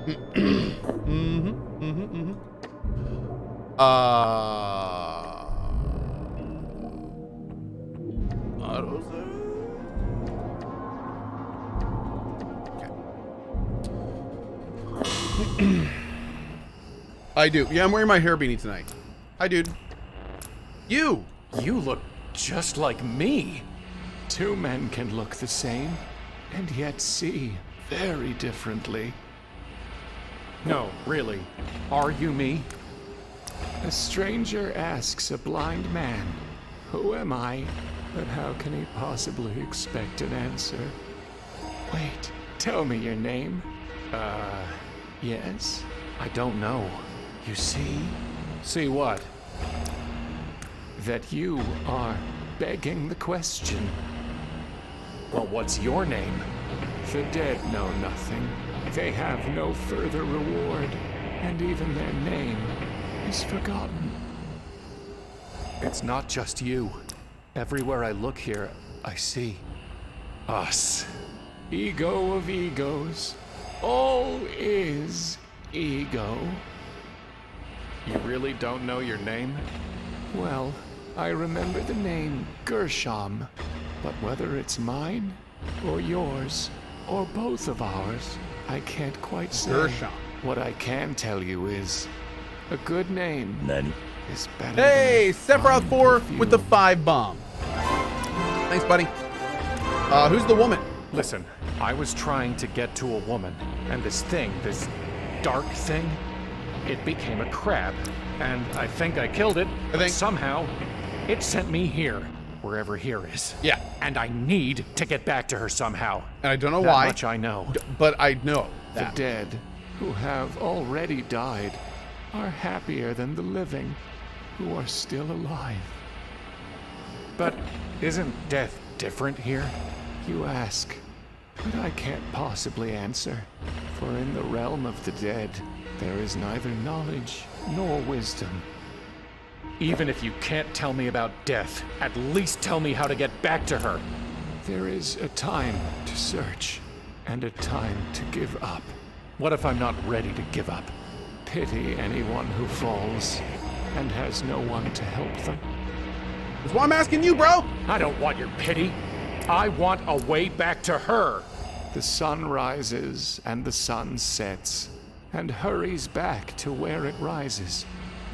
Mm-hmm. Mm-hmm. Mm-hmm. Okay. I do. Yeah, I'm wearing my hair beanie tonight. Hi, dude. You! You look just like me. Two men can look the same, and yet see very differently. No, really. Are you me? A stranger asks a blind man, "Who am I?" But how can he possibly expect an answer? Wait, tell me your name. Yes? I don't know. You see? See what? That you are begging the question. Well, what's your name? The dead know nothing. They have no further reward, and even their name is forgotten. It's not just you. Everywhere I look here, I see us. Ego of egos. All is ego. You really don't know your name? Well, I remember the name Gershom, but whether it's mine, or yours, or both of ours, I can't quite say. Gershom. What I can tell you is, a good name is better Hey, than a Sephiroth fine 4 perfume. with the 5 bomb. Thanks, buddy. Who's the woman? Listen, I was trying to get to a woman, and this thing, this dark thing, it became a crab, and I think I killed it, but somehow it sent me here, wherever here is. Yeah. And I need to get back to her somehow. And I don't know That why. much I know. But I know that. The dead, who have already died, are happier than the living, who are still alive. But isn't death different here? You ask, but I can't possibly answer. For in the realm of the dead, there is neither knowledge nor wisdom. Even if you can't tell me about death, at least tell me how to get back to her. There is a time to search, and a time to give up. What if I'm not ready to give up? Pity anyone who falls, and has no one to help them. That's why I'm asking you, bro. I don't want your pity. I want a way back to her. The sun rises and the sun sets, and hurries back to where it rises.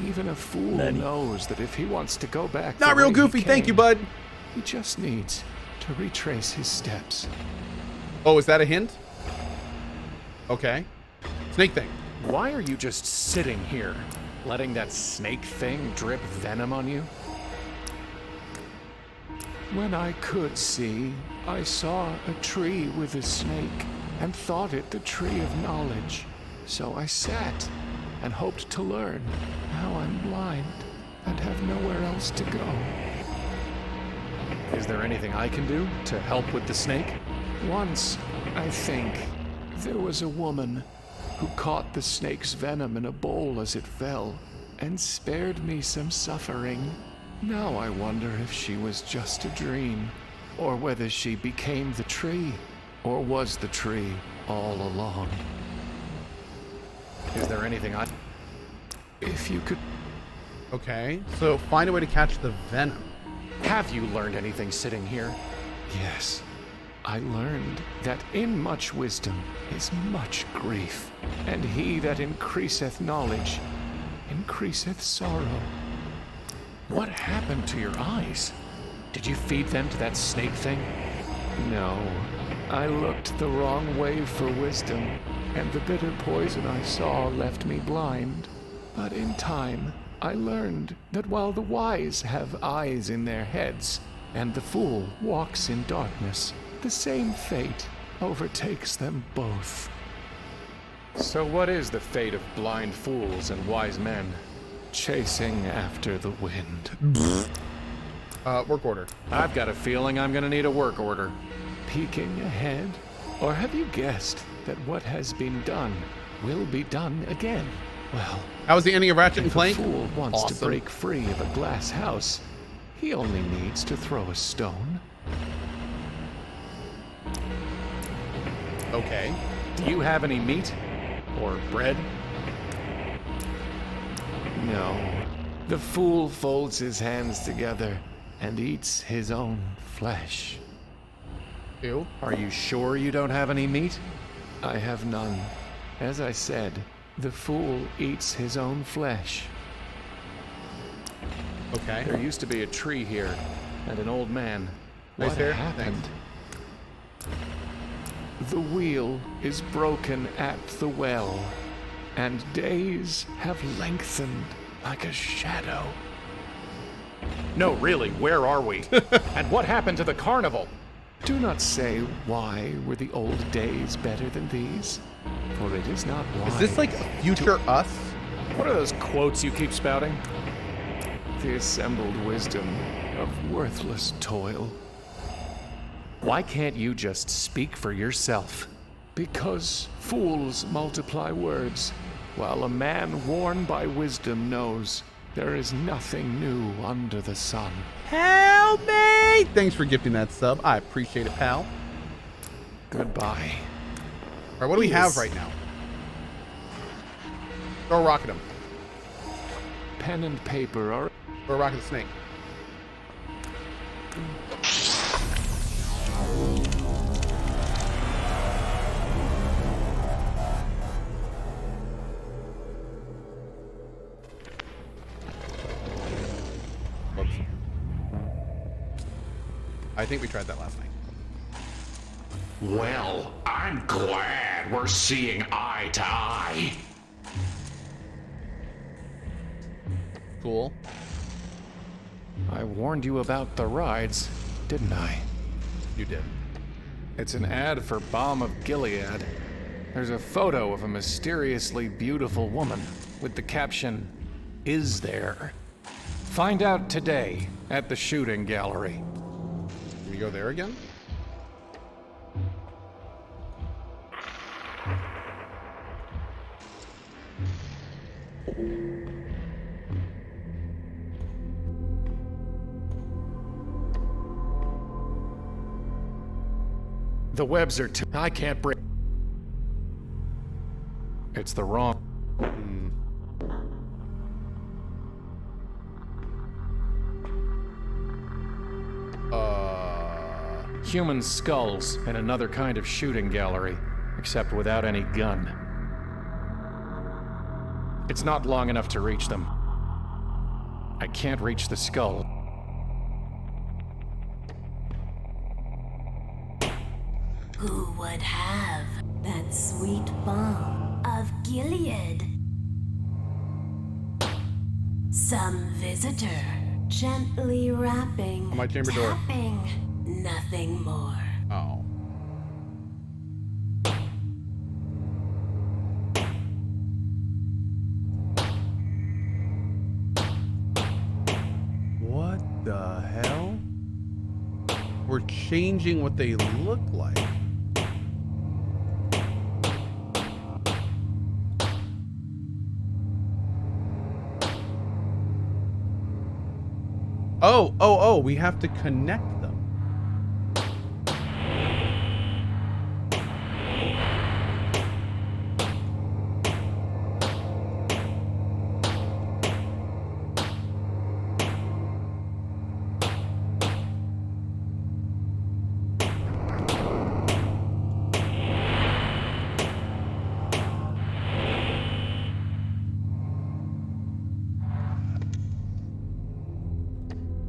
Even a fool knows that if he wants to go back Not the real way goofy, he thank you, came, bud. He just needs to retrace his steps. Oh, is that a hint? Okay. Snake thing. Why are you just sitting here, letting that snake thing drip venom on you? When I could see, I saw a tree with a snake and thought it the tree of knowledge. So I sat and hoped to learn. Now I'm blind and have nowhere else to go. Is there anything I can do to help with the snake? Once, I think, there was a woman who caught the snake's venom in a bowl as it fell and spared me some suffering. Now I wonder if she was just a dream, or whether she became the tree, or was the tree all along. Is there anything I... If you could... Okay, so find a way to catch the venom. Have you learned anything sitting here? Yes. I learned that in much wisdom is much grief, and he that increaseth knowledge increaseth sorrow. What happened to your eyes? Did you feed them to that snake thing? No. I looked the wrong way for wisdom, and the bitter poison I saw left me blind. But in time, I learned that while the wise have eyes in their heads, and the fool walks in darkness, the same fate overtakes them both. So what is the fate of blind fools and wise men? Chasing after the wind. Work order. I've got a feeling I'm gonna need a work order. Peeking ahead? Or have you guessed that what has been done will be done again? Well, how was the ending of Ratchet and if Clank? a fool wants Awesome. to break free of a glass house, he only needs to throw a stone. Okay. Do you have any meat? Or bread? No. The fool folds his hands together and eats his own flesh. Ew. Are you sure you don't have any meat? I have none. As I said, the fool eats his own flesh. Okay. There used to be a tree here, and an old man. Nice What hair. happened? The wheel is broken at the well, and days have lengthened like a shadow. No, really, where are we? And what happened to the carnival? Do not say why were the old days better than these, for it is not wise. Is this like future us? What are those quotes you keep spouting? The assembled wisdom of worthless toil? Why can't you just speak for yourself? Because fools multiply words, while a man worn by wisdom knows there is nothing new under the sun. Help me! Thanks for gifting that sub. I appreciate it, pal. Goodbye. All right, what do we have right now? Throw a rock at him. Pen and paper are... Throw a rock at the snake. Whoops. I think we tried that last night. Well, I'm glad we're seeing eye to eye. Cool. I warned you about the rides, didn't I? You did. It's an ad for Balm of Gilead. There's a photo of a mysteriously beautiful woman with the caption, "Is there?" Find out today at the shooting gallery. Can we go there again? The webs are too... I can't break... It's the wrong... Human skulls in another kind of shooting gallery, except without any gun. It's not long enough to reach them. I can't reach the skull. Who would have that sweet balm of Gilead? Some visitor gently rapping, On my chamber door. tapping, nothing more. Oh. What the hell? We're changing what they look like. Oh, we have to connect them.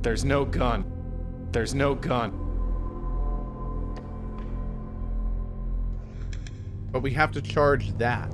There's no gun. There's no gun. But we have to charge that.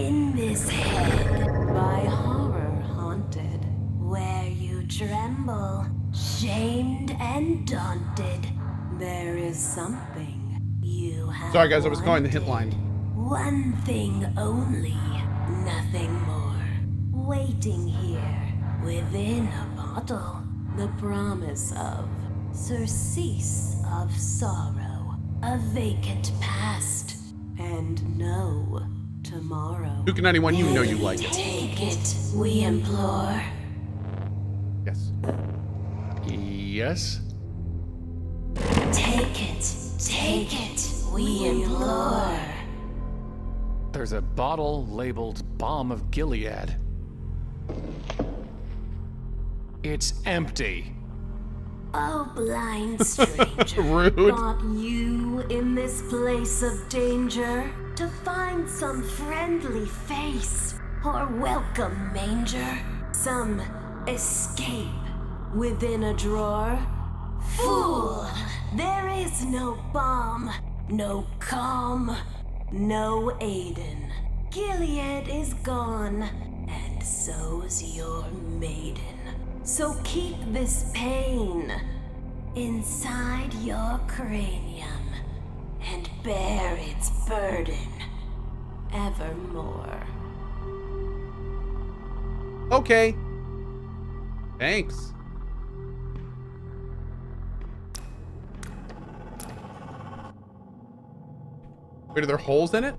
In this head, by horror haunted, where you tremble, shamed and daunted, there is something you have. Sorry, guys, I was calling the hit wanted. line. One thing only, nothing more. Waiting here, within a bottle, the promise of surcease of sorrow, a vacant past, and no tomorrow. Duke 91, you know you like it. Take it, we implore. Yes. Yes? Take it, we implore. There's a bottle labeled Balm of Gilead. It's empty. Oh, blind stranger. Rude. Brought you in this place of danger to find some friendly face or welcome manger, some escape within a drawer. Fool! There is no balm, no calm, no Aiden. Gilead is gone, and so's your maiden. So keep this pain inside your cranium and bear its burden evermore. Okay. Thanks. Wait, are there holes in it?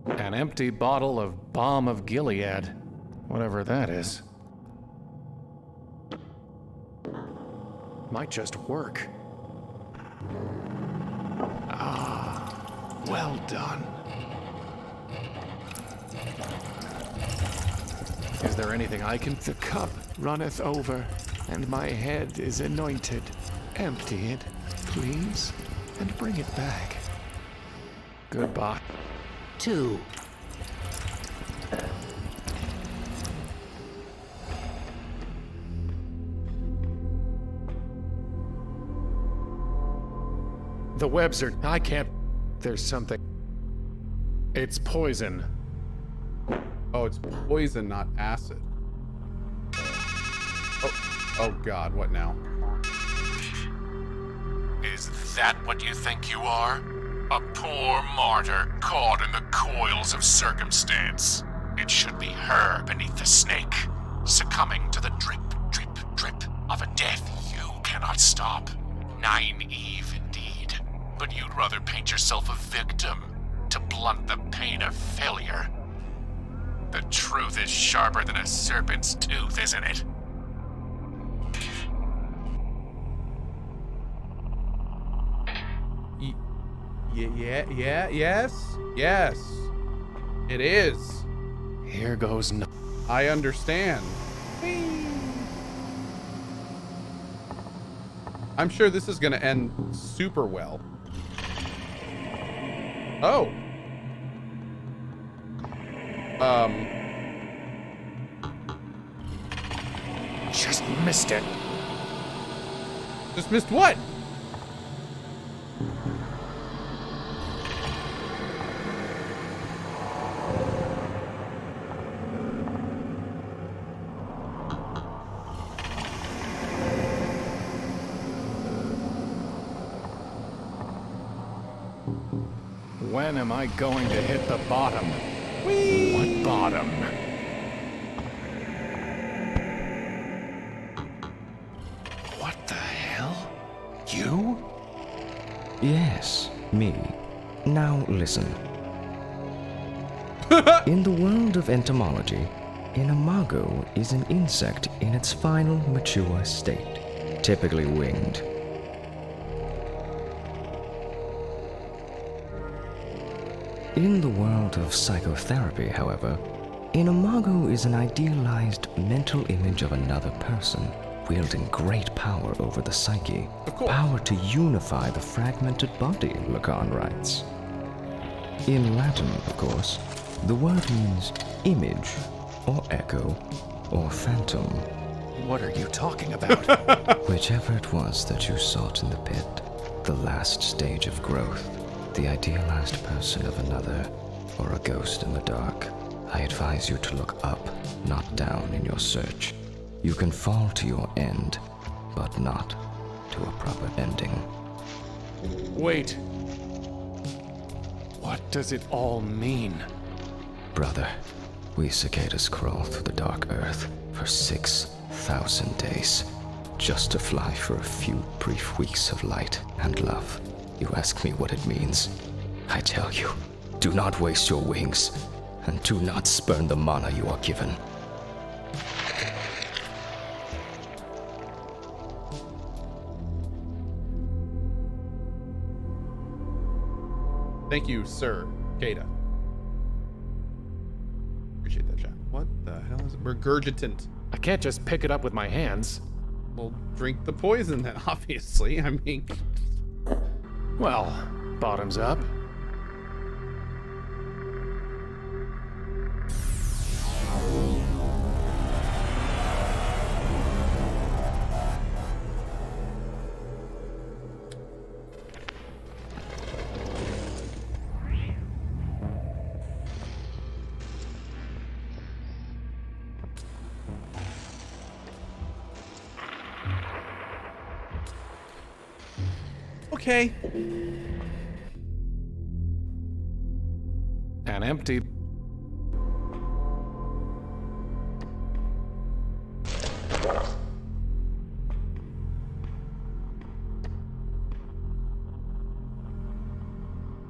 An empty bottle of Balm of Gilead. Whatever that is. Might just work. Ah, well done. Is there anything I can... The cup runneth over, and my head is anointed. Empty it, please, and bring it back. Goodbye. 2. The webs are... I can't... There's something... It's poison. Oh, it's poison, not acid. Oh God, what now? Is that what you think you are? A poor martyr caught in the coils of circumstance. It should be her beneath the snake, succumbing to the drip, drip, drip of a death you cannot stop. Naive indeed, but you'd rather paint yourself a victim to blunt the pain of failure. The truth is sharper than a serpent's tooth, isn't it? Yes. It is. Here goes no... I understand. I'm sure this is gonna end super well. Oh. Just missed it. Just missed what? When am I going to hit the bottom? Whee! What bottom? What the hell? You? Yes, me. Now listen. In the world of entomology, an imago is an insect in its final mature state, typically winged. In the world of psychotherapy, however, an imago is an idealized mental image of another person, wielding great power over the psyche. Of course. Power to unify the fragmented body, Lacan writes. In Latin, of course, the word means image, or echo, or phantom. What are you talking about? Whichever it was that you sought in the pit, the last stage of growth, the idealized person of another, or a ghost in the dark, I advise you to look up, not down in your search. You can fall to your end, but not to a proper ending. Wait. What does it all mean? Brother, we cicadas crawl through the dark earth for 6,000 days, just to fly for a few brief weeks of light and love. You ask me what it means. I tell you, do not waste your wings, and do not spurn the mana you are given. Thank you, sir. Kata. Appreciate that, chat. What the hell is it? Regurgitant. I can't just pick it up with my hands. Well, drink the poison then, obviously. I mean... Well, bottoms up. Okay. An empty...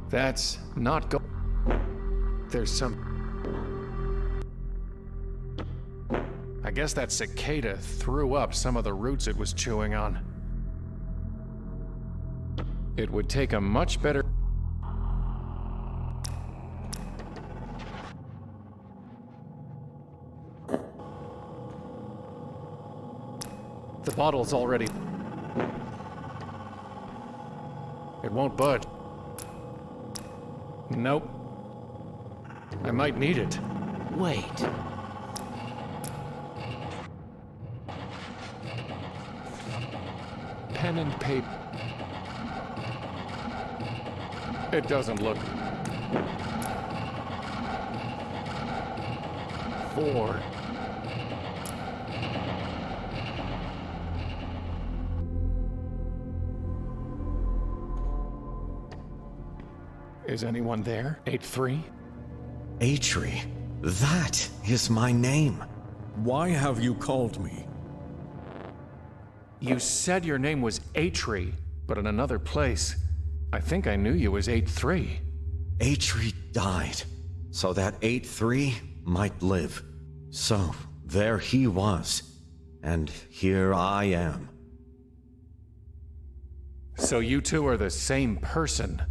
That's not go... There's some... I guess that cicada threw up some of the roots it was chewing on. It would take a much better... The bottle's already... It won't budge. Nope. I might need it. Wait. Pen and paper. It doesn't look... 4. Is anyone there? 8-3? Atri, that is my name. Why have you called me? You said your name was Atri, but in another place. I think I knew you as 8-3. Atri died, so that 8-3 might live. So, there he was, and here I am. So you two are the same person?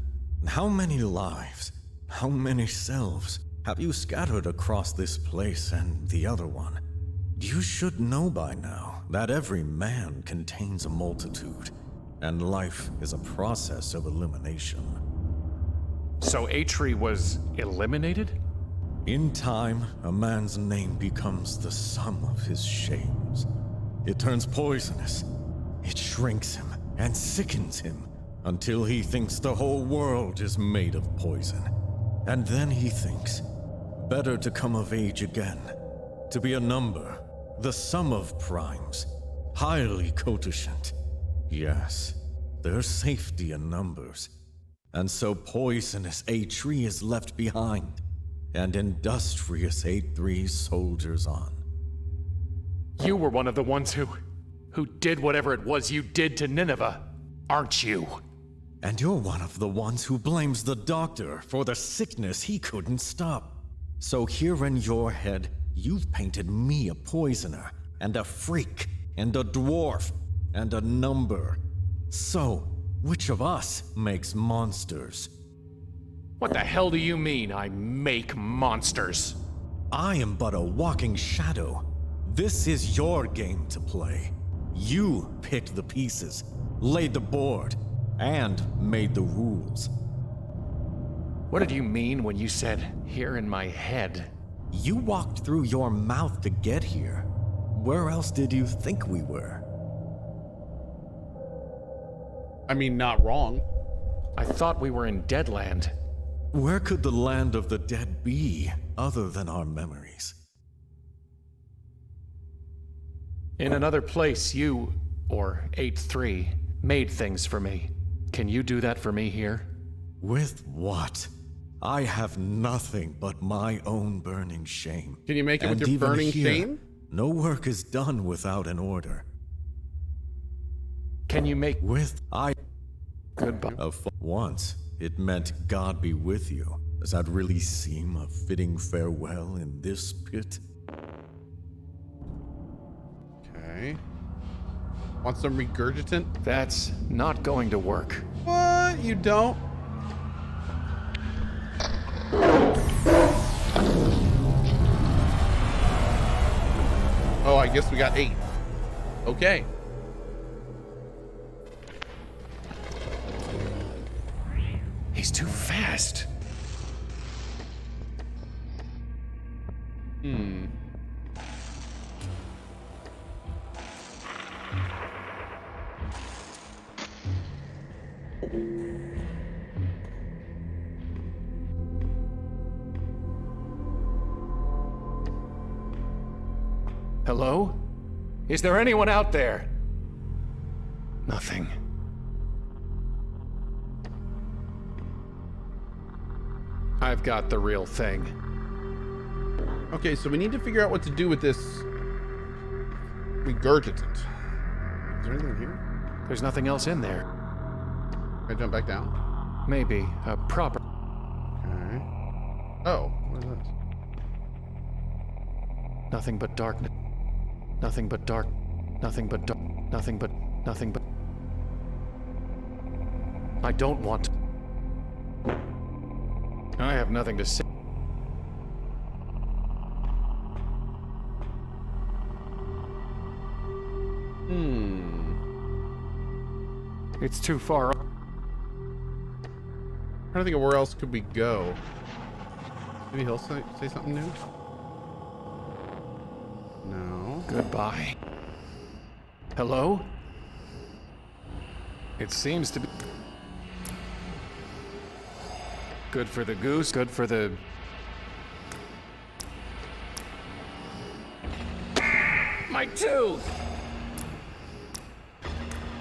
How many lives, how many selves have you scattered across this place and the other one? You should know by now that every man contains a multitude, and life is a process of elimination. So Atri was eliminated? In time, a man's name becomes the sum of his shames. It turns poisonous. It shrinks him and sickens him until he thinks the whole world is made of poison. And then he thinks, better to come of age again, to be a number, the sum of primes, highly cototient. Yes, there's safety in numbers. And so poisonous Atri is left behind, and industrious 8-3 soldiers on. You were one of the ones who did whatever it was you did to Nineveh, aren't you? And you're one of the ones who blames the doctor for the sickness he couldn't stop. So here in your head, you've painted me a poisoner, and a freak, and a dwarf, and a number. So, which of us makes monsters? What the hell do you mean, I make monsters? I am but a walking shadow. This is your game to play. You picked the pieces, laid the board, and made the rules. What did you mean when you said, here in my head? You walked through your mouth to get here. Where else did you think we were? I mean, not wrong. I thought we were in Deadland. Where could the land of the dead be, other than our memories? In another place, you, or 8-3, made things for me. Can you do that for me here? With what? I have nothing but my own burning shame. Can you make it with And your even burning here, shame? No work is done without an order. Can you make... Goodbye. Once, it meant God be with you. Does that really seem a fitting farewell in this pit? Okay. Want some regurgitant? That's not going to work. What? You don't? Oh, I guess we got 8. Okay. He's too fast. Hello? Is there anyone out there? Nothing. I've got the real thing. Okay, so we need to figure out what to do with this regurgitant. Is there anything in here? There's nothing else in there. Can I jump back down? Maybe a proper... Okay. Oh, what is this? Nothing but darkness. Nothing but dark. Nothing but dark. Nothing but... Nothing but... I don't want... I have nothing to say. It's too far. I'm trying to think of where else could we go. Maybe he'll say something new? No. Goodbye. Hello? It seems to be... Good for the goose, good for the... My tooth!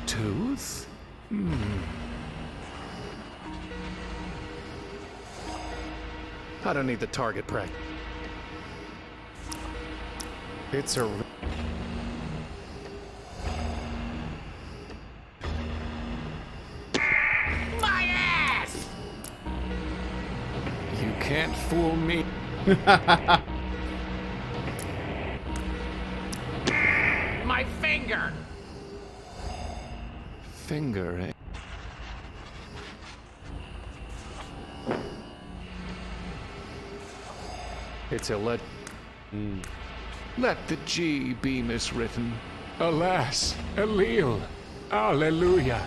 Tooth? I don't need the target practice. It's a... My ass! You can't fool me. My finger! Finger, eh? It's a let... Let the G be miswritten. Alas, Allele, Alleluia.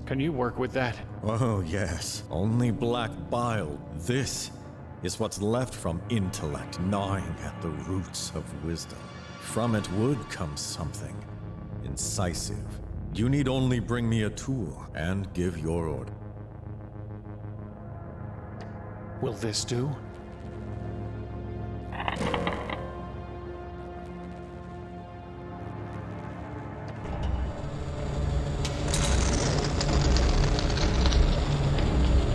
Can you work with that? Oh, yes. Only black bile. This is what's left from intellect gnawing at the roots of wisdom. From it would come something incisive. You need only bring me a tool and give your order. Will this do?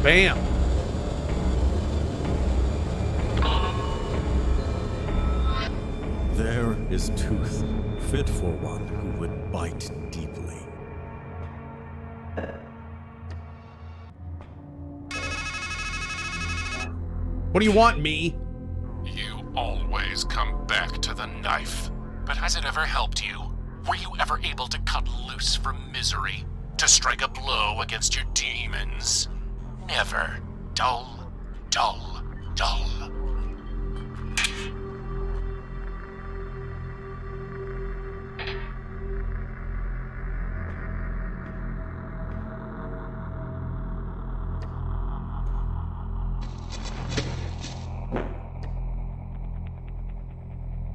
Bam! There is tooth, fit for one who would bite deeply. What do you want, me? You always come back to the knife. But has it ever helped you? Were you ever able to cut loose from misery? To strike a blow against your demons? Never. Dull, dull, dull.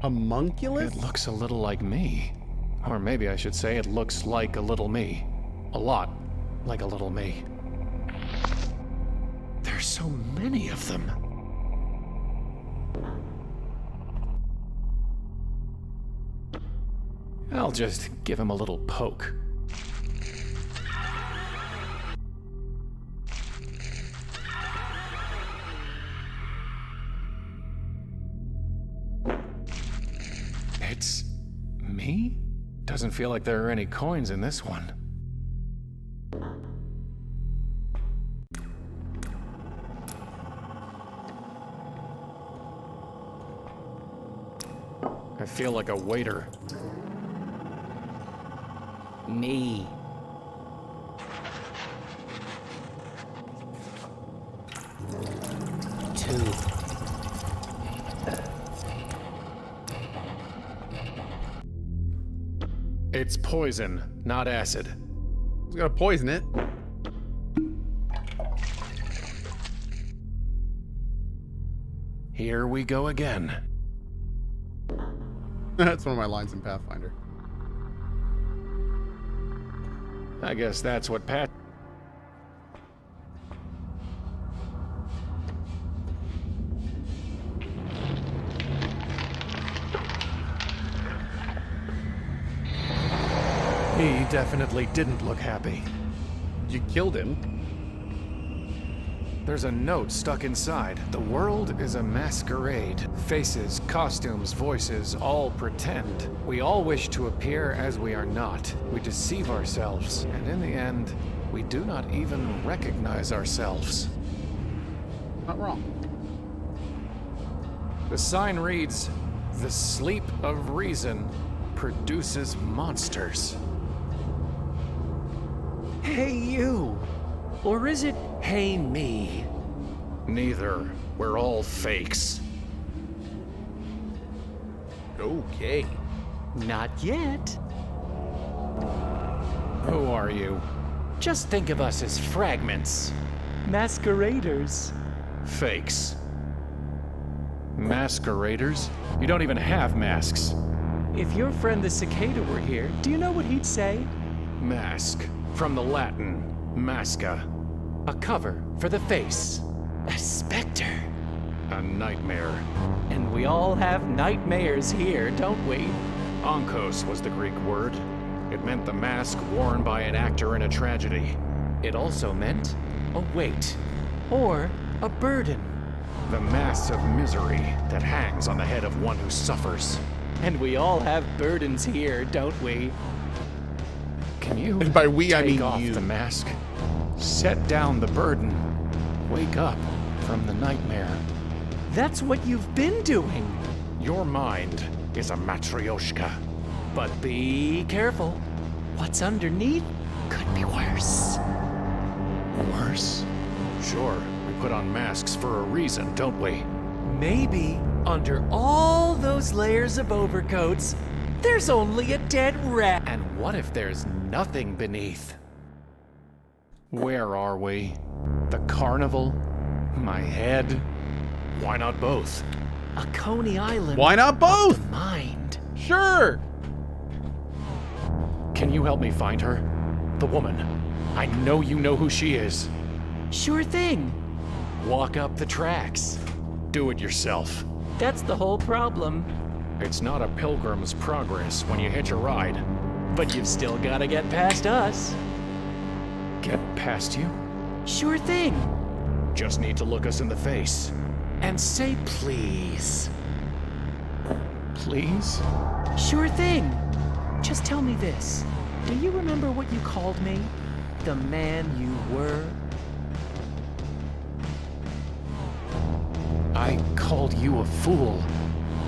Homunculus? It looks a little like me. Or maybe I should say it looks like a little me. A lot like a little me. There's so many of them. I'll just give him a little poke. It's me? Doesn't feel like there are any coins in this one. I feel like a waiter. Me. Two. It's poison, not acid. He's gonna poison it. Here we go again. That's one of my lines in Pathfinder. I guess that's what Pat... He definitely didn't look happy. You killed him. There's a note stuck inside. The world is a masquerade. Faces, costumes, voices, all pretend. We all wish to appear as we are not. We deceive ourselves, and in the end, we do not even recognize ourselves. Not wrong. The sign reads, "The sleep of reason produces monsters." Hey, you! Or is it, hey, me? Neither. We're all fakes. Okay. Not yet. Who are you? Just think of us as fragments. Masqueraders. Fakes. Masqueraders? You don't even have masks. If your friend the cicada were here, do you know what he'd say? Mask. From the Latin, masca. A cover for the face. A specter. A nightmare. And we all have nightmares here, don't we? Onkos was the Greek word. It meant the mask worn by an actor in a tragedy. It also meant a weight or a burden. The mass of misery that hangs on the head of one who suffers. And we all have burdens here, don't we? Can you And by we, I take mean off you. the mask? Set down the burden. Wake up from the nightmare. That's what you've been doing. Your mind is a matryoshka. But be careful. What's underneath could be worse. Worse? Sure, we put on masks for a reason, don't we? Maybe under all those layers of overcoats, there's only a dead rat. And what if there's nothing beneath? Where are we? The carnival? My head? Why not both? A Coney Island. Why not both? Mind. Sure. Can you help me find her? The woman. I know you know who she is. Sure thing. Walk up the tracks. Do it yourself. That's the whole problem. It's not a pilgrim's progress when you hitch a ride. But you've still got to get past us. Get past you? Sure thing. Just need to look us in the face. And say please. Please? Sure thing. Just tell me this. Do you remember what you called me? The man you were? I called you a fool.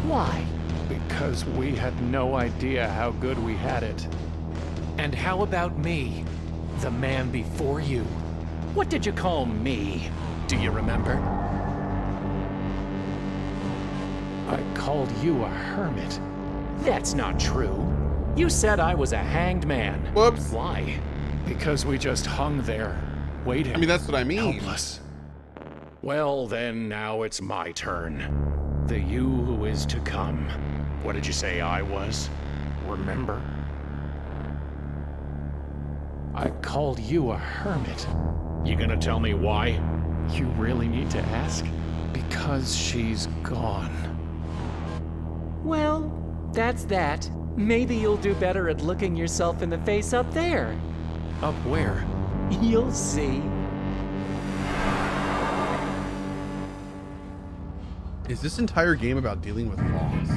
Why? Because we had no idea how good we had it. And how about me? The man before you? What did you call me? Do you remember? I called you a hermit. That's not true. You said I was a hanged man. Whoops. Why? Because we just hung there, waiting. I mean, that's what I mean. Helpless. Well, then, now it's my turn. The you who is to come. What did you say I was? Remember? I called you a hermit. You gonna tell me why? You really need to ask? Because she's gone. Well, that's that. Maybe you'll do better at looking yourself in the face up there. Up where? You'll see. Is this entire game about dealing with loss?